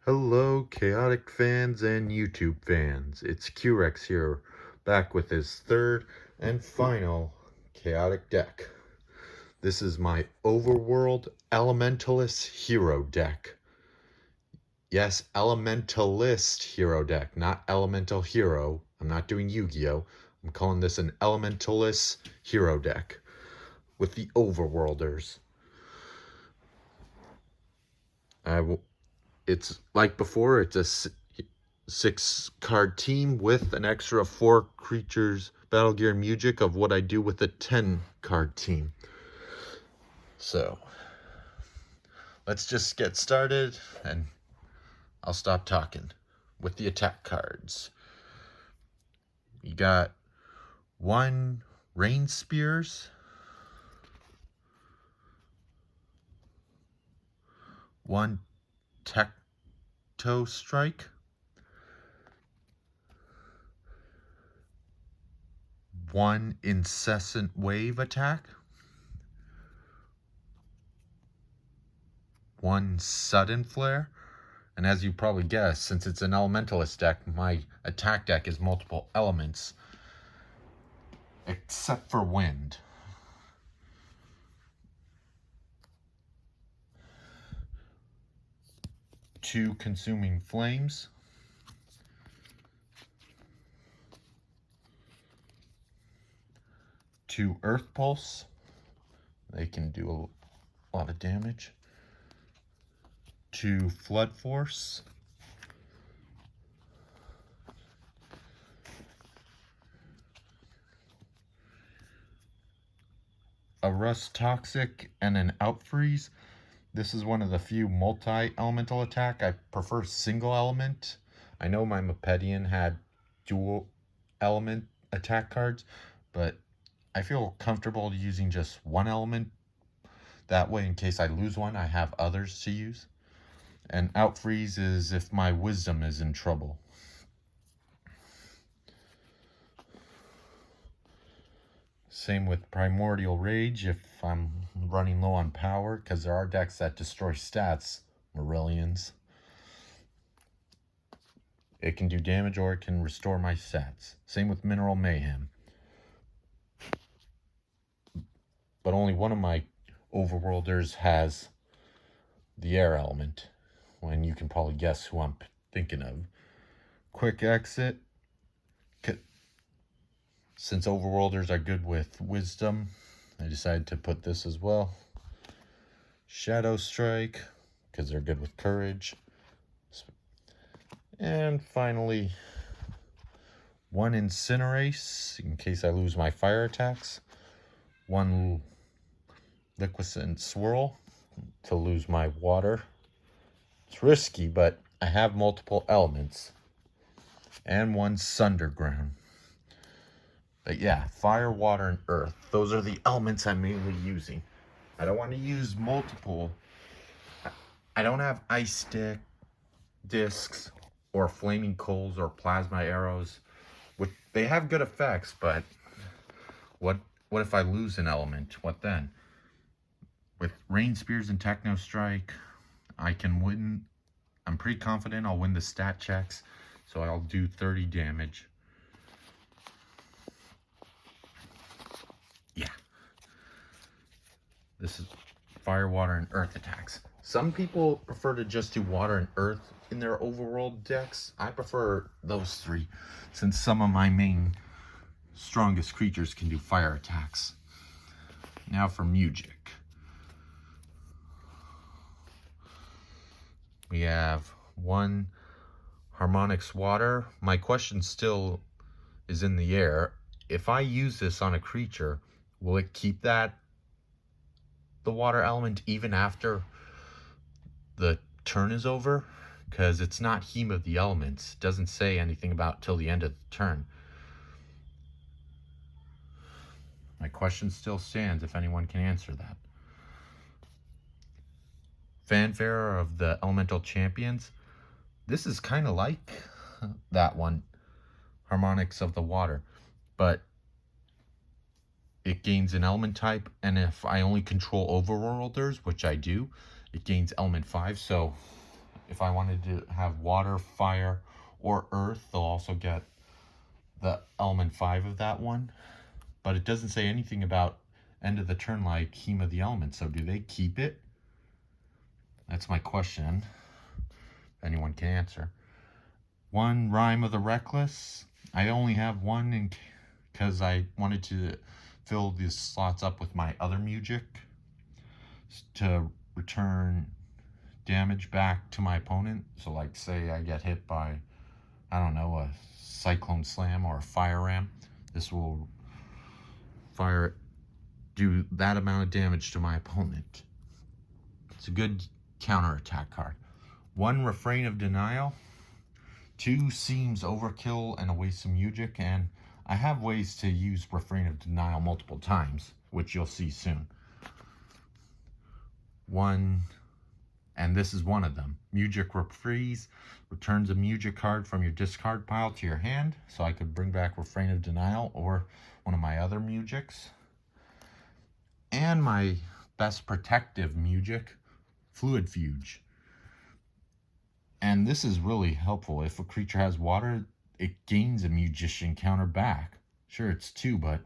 Hello, Chaotic fans and YouTube fans. It's Q-Rex here, back with his third and final Chaotic deck. This is my Overworld Elementalist Hero deck. Yes, Elementalist Hero deck, not Elemental Hero. I'm not doing Yu-Gi-Oh! I'm calling this an Elementalist Hero deck with the Overworlders. It's like before, it's a 6-card team with an extra 4 creatures battle gear and music of what I do with a 10-card team. So let's just get started and I'll stop talking with the attack cards. You got 1 Rain Spears, 1 Tecto Strike, 1 Incessant Wave attack, 1 Sudden Flare, and as you probably guessed, since it's an Elementalist deck, my attack deck is multiple elements, except for wind. 2 Consuming Flames, 2 Earth Pulse, they can do a lot of damage, 2 Flood Force, 1 Rust Toxic, and an Outfreeze. This is one of the few multi-elemental attack. I prefer single element. I know my Mepedian had dual element attack cards, but I feel comfortable using just one element. That way, in case I lose one, I have others to use. And Outfreeze is if my wisdom is in trouble. Same with Primordial Rage if I'm running low on power, because there are decks that destroy stats, Marillions. It can do damage or it can restore my stats. Same with Mineral Mayhem. But only one of my Overworlders has the air element, when you can probably guess who I'm thinking of. Quick Exit. Since Overworlders are good with wisdom, I decided to put this as well. Shadow Strike, because they're good with courage. And finally, 1 Incinerate, in case I lose my fire attacks. 1 Liquescent Swirl, to lose my water. It's risky, but I have multiple elements. And 1 Sunderground. But yeah, fire, water, and earth. Those are the elements I'm mainly using. I don't want to use multiple. I don't have ice discs or flaming coals or plasma arrows. Which they have good effects, but what if I lose an element? What then? With Rain Spears and Techno Strike, I can win. I'm pretty confident I'll win the stat checks, so I'll do 30 damage. Yeah. This is fire, water, and earth attacks. Some people prefer to just do water and earth in their Overworld decks. I prefer those 3, since some of my main strongest creatures can do fire attacks. Now for music. We have 1 Harmonics Water. My question still is in the air. If I use this on a creature, will it keep the water element even after the turn is over? Because it's not Heme of the Elements. It doesn't say anything about till the end of the turn. My question still stands if anyone can answer that. Fanfare of the Elemental Champions. This is kind of like that one, Harmonics of the Water, but it gains an element type, and if I only control Overworlders, which I do, it gains element 5, so if I wanted to have water, fire, or earth, they'll also get the element 5 of that one. But it doesn't say anything about end of the turn like Heme of the Elements. So do they keep it? That's my question. Anyone can answer. 1 Rhyme of the Reckless. I only have one because I wanted to fill these slots up with my other music to return damage back to my opponent. So like say I get hit by, I don't know, a Cyclone Slam or a Fire Ram. This will do that amount of damage to my opponent. It's a good counterattack card. 1 Refrain of Denial. 2 Seems Overkill and a waste of music, and I have ways to use Refrain of Denial multiple times, which you'll see soon. 1, and this is one of them. Music Reprise returns a music card from your discard pile to your hand, so I could bring back Refrain of Denial or one of my other musics. And my best protective music, Fluid Fuge. And this is really helpful. If a creature has water, it gains a Magician counter back. Sure, it's 2, but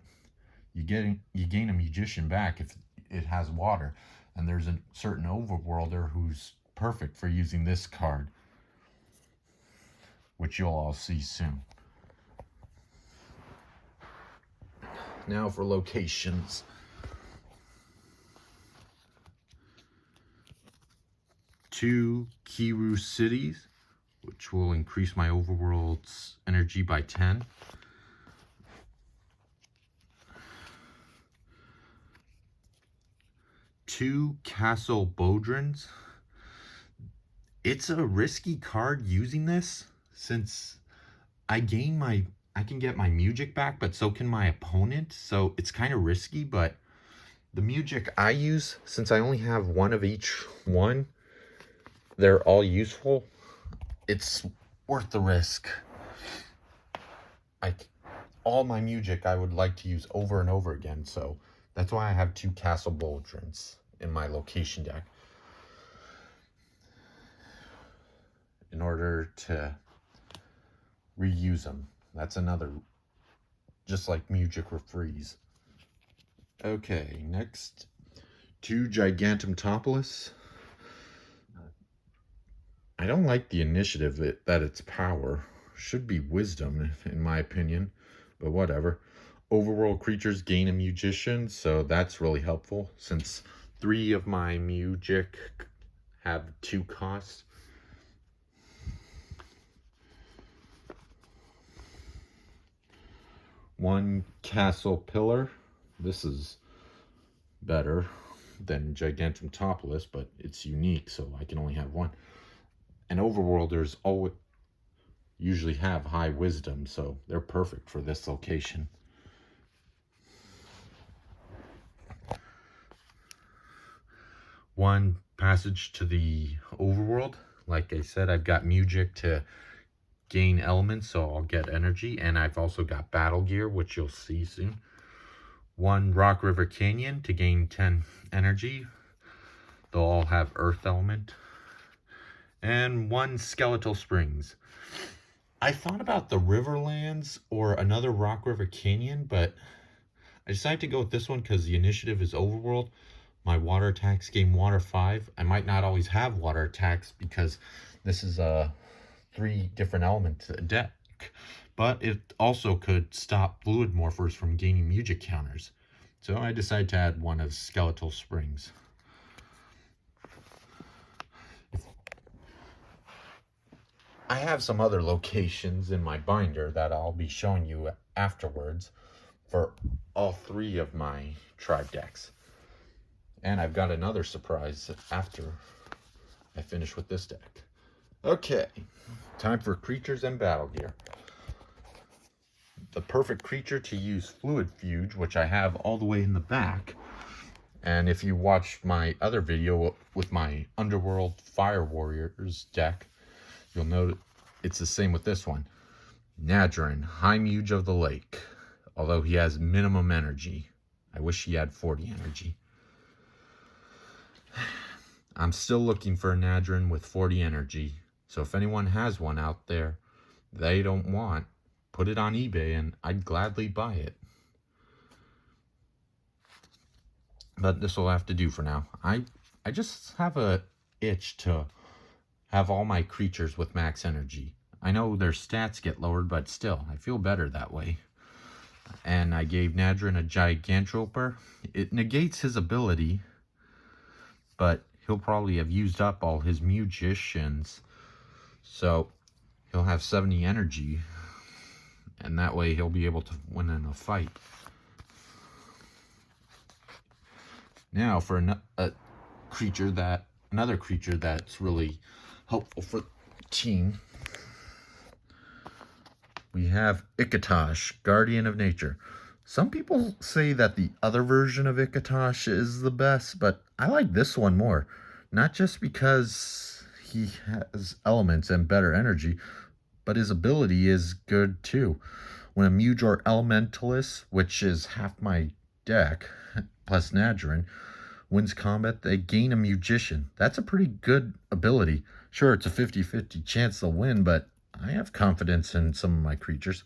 you gain a Magician back if it has water. And there's a certain Overworlder who's perfect for using this card, which you'll all see soon. Now for locations. 2 Kiru Cities, which will increase my Overworld's energy by 10. 2 Castle Bodrins. It's a risky card using this, since I can get my music back, but so can my opponent, so it's kind of risky. But the music I use, since I only have one of each one, they're all useful. It's worth the risk. All my music I would like to use over and over again, so that's why I have 2 Castle Bodrins in my location deck, in order to reuse them. That's another, just like music Reprise. Okay, next, 2 Gigantopolis. I don't like the initiative that its power should be wisdom, in my opinion, but whatever. Overworld creatures gain a Magician, so that's really helpful, since 3 of my music have 2 costs. 1 Castle Pillar. This is better than Gigantopolis, but it's unique, so I can only have 1. And Overworlders usually have high wisdom, so they're perfect for this location. 1 Passage to the Overworld. Like I said, I've got music to gain elements, so I'll get energy, and I've also got battle gear, which you'll see soon. 1 Rock River Canyon to gain 10 energy. They'll all have earth element. And 1 Skeletal Springs. I thought about the Riverlands or another Rock River Canyon, but I decided to go with this one because the initiative is Overworld. My water attacks gain water 5. I might not always have water attacks because this is a 3 different element deck, but it also could stop Fluid Morphers from gaining music counters. So I decided to add 1 of Skeletal Springs. I have some other locations in my binder that I'll be showing you afterwards for all 3 of my tribe decks. And I've got another surprise after I finish with this deck. Okay, time for creatures and battle gear. The perfect creature to use Fluid Fuge, which I have all the way in the back. And if you watched my other video with my Underworld Fire Warriors deck, you'll note it's the same with this one. Nadrin, High Muge of the Lake. Although he has minimum energy. I wish he had 40 energy. I'm still looking for a Nadrin with 40 energy. So if anyone has one out there they don't want, put it on eBay and I'd gladly buy it. But this will have to do for now. I just have a itch to have all my creatures with max energy. I know their stats get lowered, but still, I feel better that way. And I gave Nadrin a Gigantroper. It negates his ability, but he'll probably have used up all his Mugicians. So he'll have 70 energy, and that way he'll be able to win in a fight. Now for another creature that's really helpful for the team. We have Ikatosh, Guardian of Nature. Some people say that the other version of Ikatosh is the best, but I like this one more. Not just because he has elements and better energy, but his ability is good too. When a Muge or Elementalist, which is half my deck, plus Nadrin, wins combat, they gain a Mugician. That's a pretty good ability. Sure, it's a 50-50 chance they'll win, but I have confidence in some of my creatures.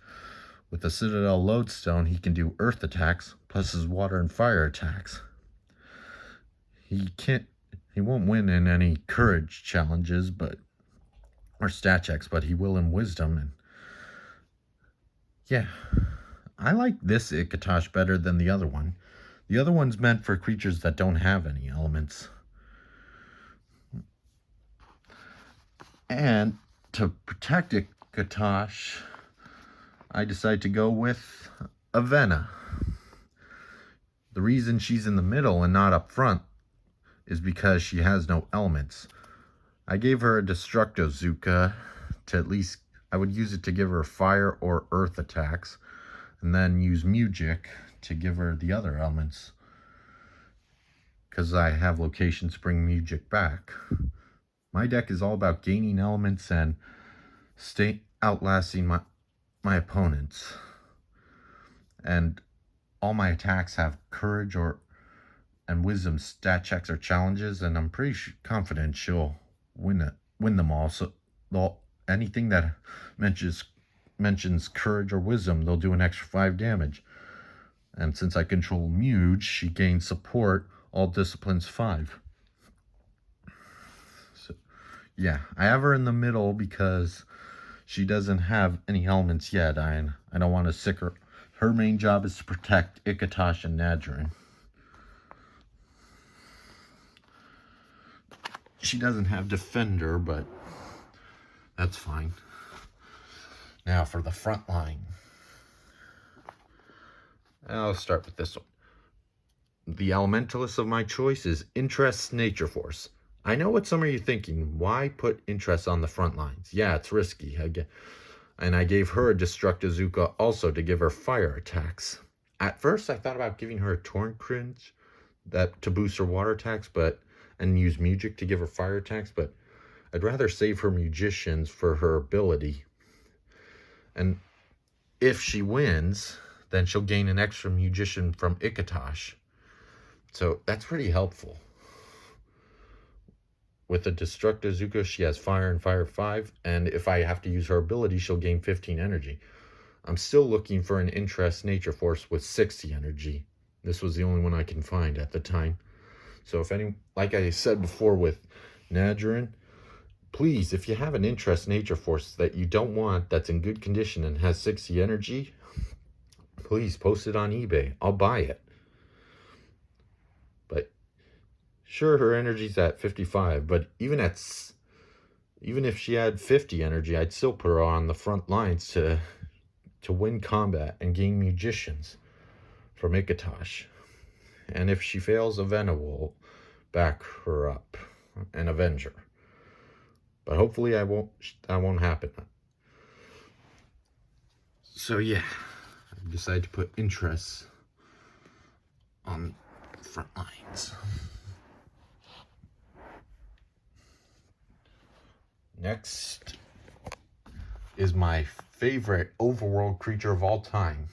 With the Citadel Lodestone, he can do earth attacks, plus his water and fire attacks. He won't win in any courage challenges, or stat checks, but he will in wisdom. And yeah, I like this Ikatosh better than the other one. The other one's meant for creatures that don't have any elements. And to protect Ikatosh, I decided to go with Avena. The reason she's in the middle and not up front is because she has no elements. I gave her a Destructozuka to at least, I would use it to give her fire or earth attacks, and then use Mugic to give her the other elements, because I have locations to bring Mugic back. My deck is all about gaining elements and outlasting my opponents. And all my attacks have courage and wisdom stat checks or challenges, and I'm pretty confident she'll win them all. So anything that mentions courage or wisdom, they'll do an extra 5 damage. And since I control Muge, she gains support, all disciplines 5. So yeah, I have her in the middle because she doesn't have any elements yet. I don't want to sick her. Her main job is to protect Ikatosh and Nadrin. She doesn't have Defender, but that's fine. Now for the front line. I'll start with this one. The Elementalist of my choice is Interest Nature Force. I know what some of you are thinking. Why put Interest on the front lines? Yeah, it's risky. And I gave her a Destructozuka also to give her fire attacks. At first, I thought about giving her a Torn Cringe to boost her water attacks, and use Mugic to give her fire attacks, but I'd rather save her Mugicians for her ability. And if she wins, then she'll gain an extra Mugician from Ikatosh. So that's pretty helpful. With the Destructozuka, she has fire and fire 5, and if I have to use her ability, she'll gain 15 energy. I'm still looking for an Interest Nature Force with 60 energy. This was the only one I can find at the time. So like I said before with Nadrin, please, if you have an Interest Nature Force that you don't want, that's in good condition and has 60 energy, please post it on eBay. I'll buy it. But sure, her energy's at 55, but even if she had 50 energy, I'd still put her on the front lines to win combat and gain Mugicians from Ikatosh. And if she fails, Avena will back her up and avenge her. But hopefully that won't happen. So yeah, I decided to put Interest on the front lines. Next is my favorite overworld creature of all time,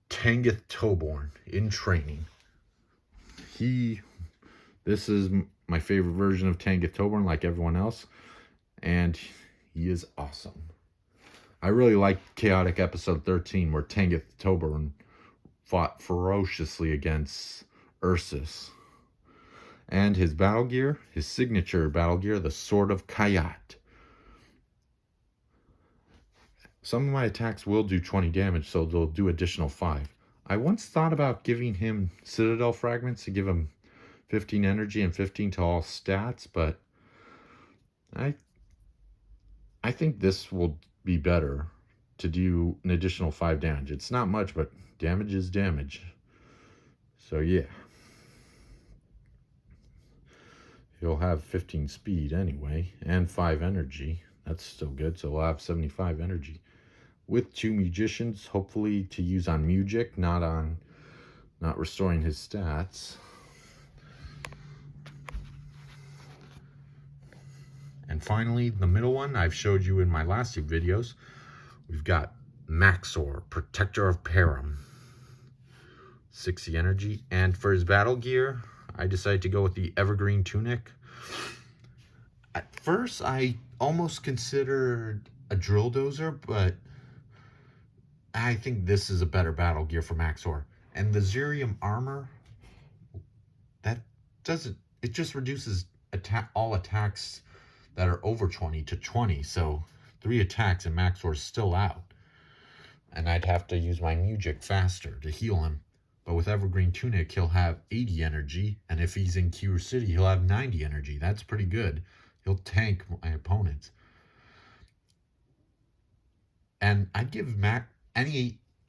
Tangeth Toborn in training. He This is my favorite version of Tangoth Toborn, like everyone else, and he is awesome. I really liked Chaotic Episode 13, where Tangoth Toborn fought ferociously against Ursus. And his battle gear, his signature battle gear, the Sword of Kayat. Some of my attacks will do 20 damage, so they'll do additional 5. I once thought about giving him Citadel Fragments to give him 15 energy and 15 to all stats, but I think this will be better to do an additional 5 damage. It's not much, but damage is damage. So yeah. He'll have 15 speed anyway, and 5 energy. That's still good, so we'll have 75 energy. With 2 Magicians, hopefully to use on Mujic, not restoring his stats. And finally, the middle one I've showed you in my last 2 videos. We've got Maxor, Protector of Param. 60 energy. And for his battle gear, I decided to go with the Evergreen Tunic. At first, I almost considered a Drill Dozer, but I think this is a better battle gear for Maxor. And the Zerium Armor, that doesn't, it just reduces all attacks that are over 20 to 20. So 3 attacks and Maxor's still out. And I'd have to use my Mujic faster to heal him. But with Evergreen Tunic, he'll have 80 energy. And if he's in Cure City, he'll have 90 energy. That's pretty good. He'll tank my opponents. And I'd give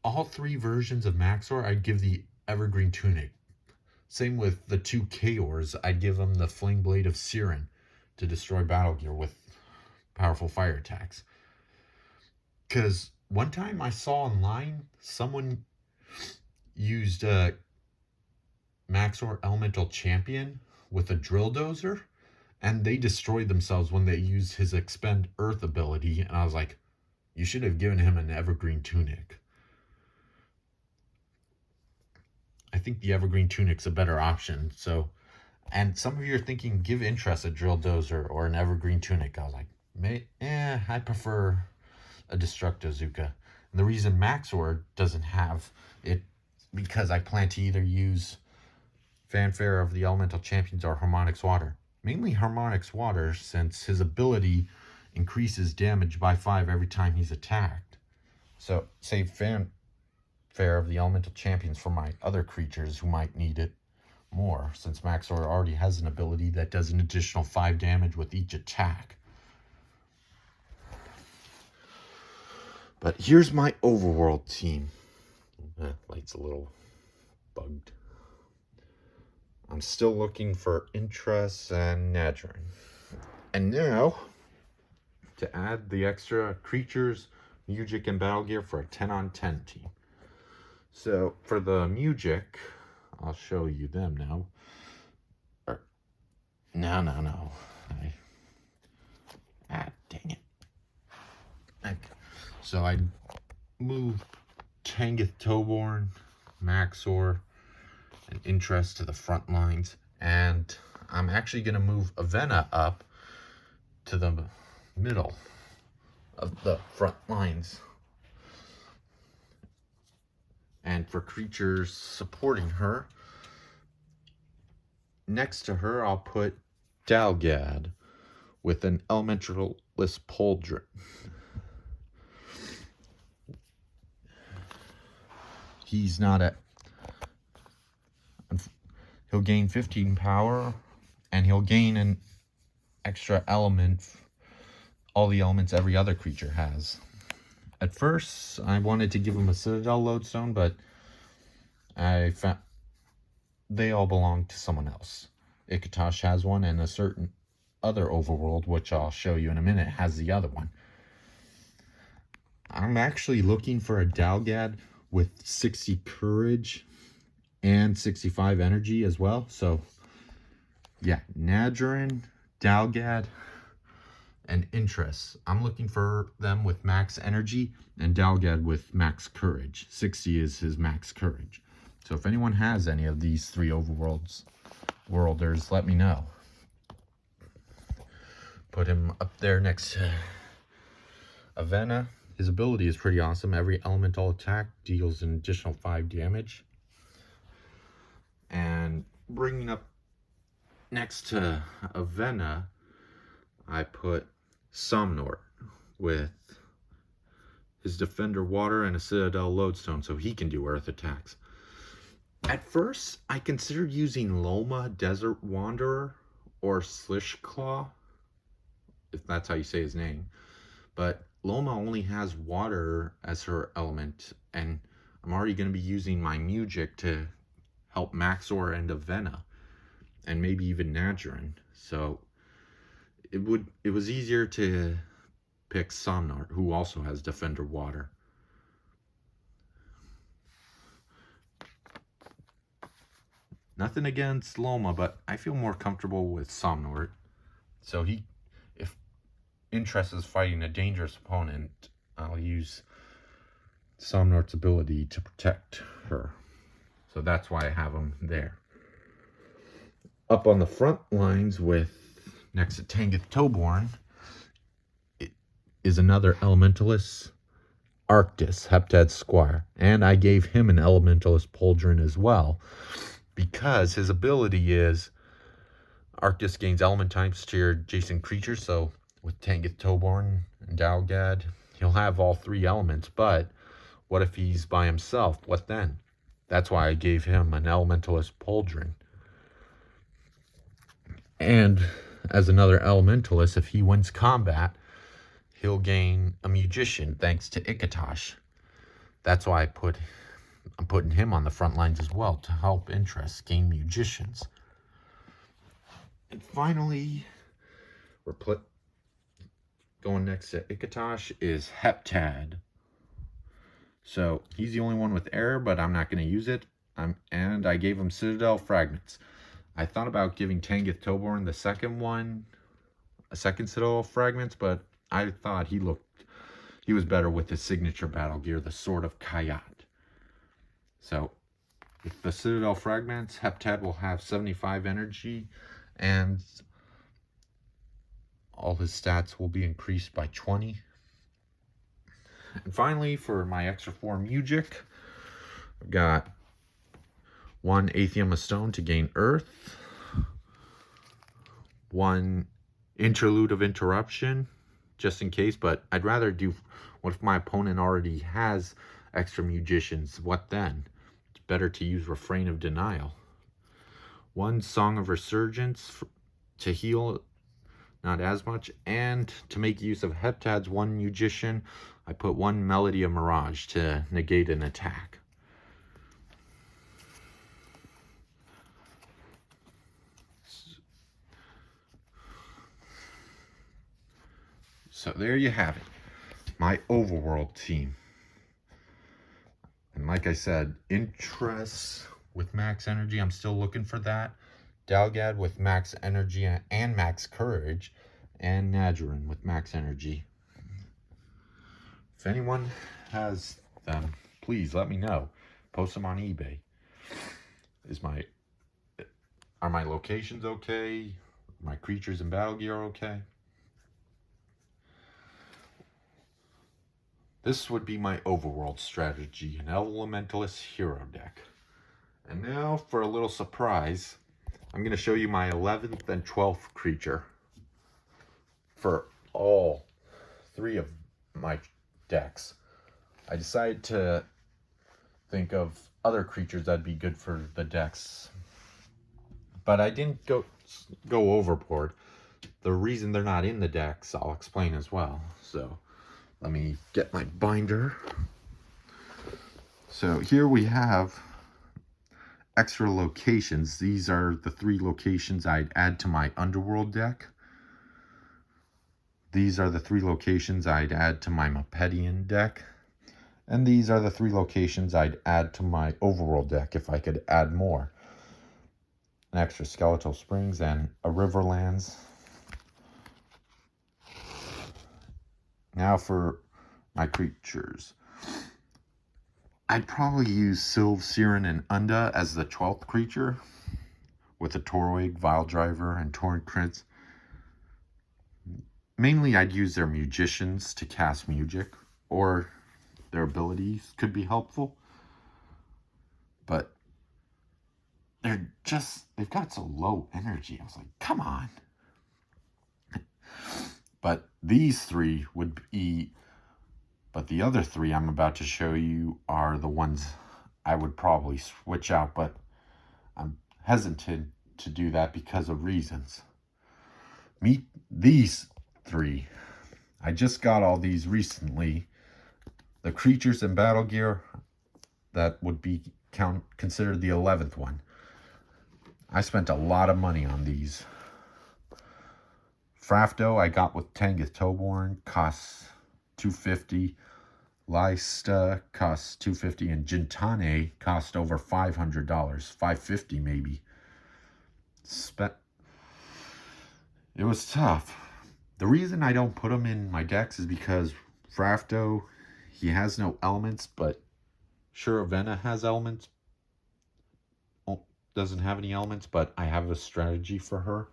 all 3 versions of Maxor, I'd give the Evergreen Tunic. Same with the 2 Chaos, I'd give them the Fling Blade of Siren to destroy battle gear with powerful fire attacks. Because one time I saw online, someone used Maxor Elemental Champion with a Drill Dozer, and they destroyed themselves when they used his Expend Earth ability, and I was like, you should have given him an Evergreen Tunic. I think the Evergreen Tunic's a better option. So, and some of you are thinking, give Interest a Drill Dozer or an Evergreen Tunic. I was like, I prefer a Destructozuka. And the reason Maxor doesn't have it, because I plan to either use Fanfare of the Elemental Champions or Harmonix Water. Mainly Harmonix Water, since his ability increases damage by 5 every time he's attacked. So save Fanfare of the Elemental Champions for my other creatures who might need it more, since Maxor already has an ability that does an additional 5 damage with each attack. But here's my Overworld team. Light's a little bugged. I'm still looking for Interest and Nadrin. And now, to add the extra creatures, Mujic, and battle gear for a 10-on-10 team. So, for the Mujic, I'll show you them now. No. Dang it. Okay. So, I move Tangoth Toborn, Maxor, and Interest to the front lines. And I'm actually going to move Avena up to the middle of the front lines. And for creatures supporting her, next to her, I'll put Dalgad with an Elementalist Pauldron. He's not at... He'll gain 15 power, and he'll gain an extra element, all the elements every other creature has. At first, I wanted to give him a Citadel Lodestone, but I found they all belong to someone else. Ikatosh has one, and a certain other Overworld, which I'll show you in a minute, has the other one. I'm actually looking for a Dalgad with 60 courage and 65 energy as well. So, yeah, Nadrin, Dalgad, and Interest. I'm looking for them with max energy, and Dalgad with max courage. 60 is his max courage. So if anyone has any of these 3 overworlds, Worlders, let me know. Put him up there next to Avena. His ability is pretty awesome. Every elemental attack deals an additional 5 damage. And bringing up next to Avena, I put Somnort with his Defender Water and a Citadel Lodestone, so he can do earth attacks. At first, I considered using Loma, Desert Wanderer, or Slishclaw, if that's how you say his name. But Loma only has water as her element, and I'm already going to be using my Music to help Maxor and Avena, and maybe even Nadrin. So it was easier to pick Somnart, who also has Defender Water. Nothing against Loma, but I feel more comfortable with Somnort. So if Interest is fighting a dangerous opponent, I'll use Somnort's ability to protect her. So that's why I have him there. Up on the front lines next to Tanith Toborn is another Elementalist, Arctis, Heptad's Squire. And I gave him an Elementalist Pauldron as well, because his ability is Arctis gains element types to your adjacent creatures. So with Tanith Toborn and Dalgad, he'll have all 3 elements. But what if he's by himself? What then? That's why I gave him an Elementalist Pauldron. And as another Elementalist, if he wins combat, he'll gain a Magician thanks to Ikatosh. That's why I'm putting him on the front lines as well to help Interest gain Magicians. And finally, we're going next to Ikatosh is Heptad. So he's the only one with error, but I'm not going to use it. And I gave him Citadel Fragments. I thought about giving Tanith Toborn the second one, a second Citadel Fragments, but I thought he was better with his signature battle gear, the Sword of Kayat. So with the Citadel Fragments, Heptad will have 75 energy, and all his stats will be increased by 20. And finally, for my extra 4 Music, I've got 1 Aethium of Stone to gain Earth, 1 Interlude of Interruption, just in case, but I'd rather do, what if my opponent already has extra Magicians? What then? It's better to use Refrain of Denial. 1 Song of Resurgence to heal, not as much, and to make use of Heptad's 1 Magician, I put 1 Melody of Mirage to negate an attack. So there you have it, my Overworld team. And like I said, Interest with max energy, I'm still looking for that. Dalgad with max energy and max courage, and Nadrin with max energy. If anyone has them, please let me know. Post them on eBay. Are my locations okay? My creatures and battle gear okay? This would be my Overworld strategy, an Elementalist hero deck. And now for a little surprise, I'm going to show you my 11th and 12th creature for all 3 of my decks. I decided to think of other creatures that'd be good for the decks, but I didn't go overboard. The reason they're not in the decks, I'll explain as well. So let me get my binder. So here we have extra locations. These are the 3 locations I'd add to my Underworld deck. These are the 3 locations I'd add to my Mapedian deck. And these are the 3 locations I'd add to my Overworld deck if I could add more. An extra Skeletal Springs and a Riverlands. Now for my creatures. I'd probably use Sylv, Siren, and Unda as the 12th creature. with a Torwig, Vile Driver, and Torrent crits. Mainly I'd use their magicians to cast music, or their abilities could be helpful. But they've got so low energy. I was like, come on. But these three would be, but the other three I'm about to show you are the ones I would probably switch out, but I'm hesitant to do that because of reasons. Meet these three. I just got all these recently. The creatures in battle gear, that would be considered the 11th one. I spent a lot of money on these. Frafto I got with Tangus Toborn, costs $250. Lysta costs $250, and Gintane cost over $500, $550 maybe. It was tough. The reason I don't put them in my decks is because Frafto, he has no elements, but Shuravena has elements. Doesn't have any elements, but I have a strategy for her.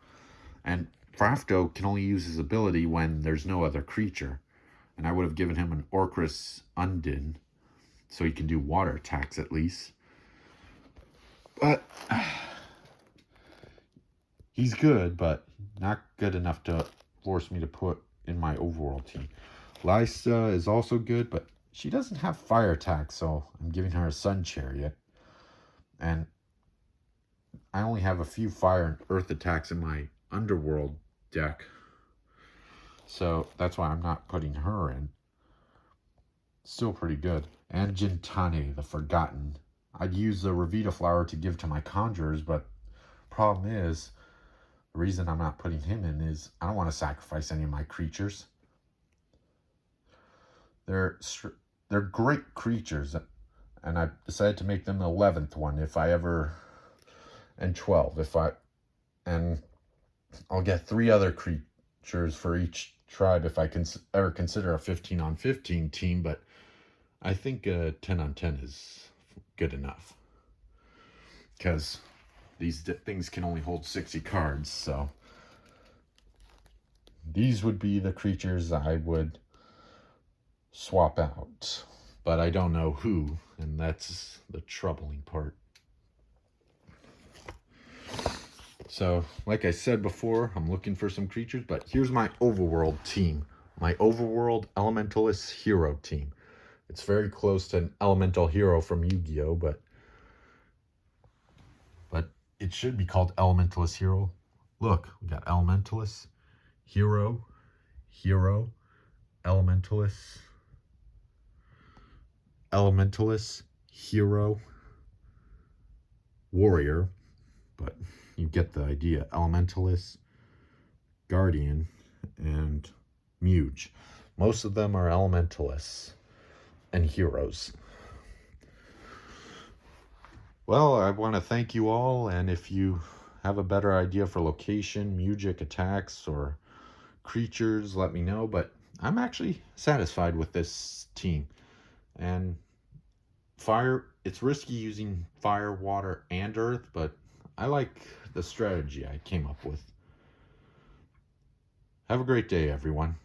And Frafto can only use his ability when there's no other creature. And I would have given him an Orcris Undin, so he can do water attacks at least. But he's good, but not good enough to force me to put in my Overworld team. Lysa is also good, but she doesn't have fire attacks, so I'm giving her a Sun Chariot. And I only have a few fire and earth attacks in my Underworld deck, so that's why I'm not putting her in. Still pretty good. And Gintane, the Forgotten. I'd use the Revita Flower to give to my Conjurers, but problem is, the reason I'm not putting him in is I don't want to sacrifice any of my creatures. They're great creatures, and I decided to make them the 11th one if I ever, and 12 if I, and I'll get 3 other creatures for each tribe if I can ever consider a 15-on-15 team, but I think 10-on-10 is good enough, because these things can only hold 60 cards, so these would be the creatures I would swap out, but I don't know who, and that's the troubling part. So, like I said before, I'm looking for some creatures, but here's my Overworld team. My Overworld Elementalist Hero team. It's very close to an Elemental Hero from Yu-Gi-Oh, but it should be called Elementalist Hero. Look, we got Elementalist, Hero, Elementalist, Hero, Warrior, but you get the idea. Elementalist, Guardian, and Muge. Most of them are Elementalists and heroes. Well, I want to thank you all, and if you have a better idea for location, music, attacks, or creatures, let me know, but I'm actually satisfied with this team. And fire, it's risky using fire, water, and earth, but I like the strategy I came up with. Have a great day, everyone.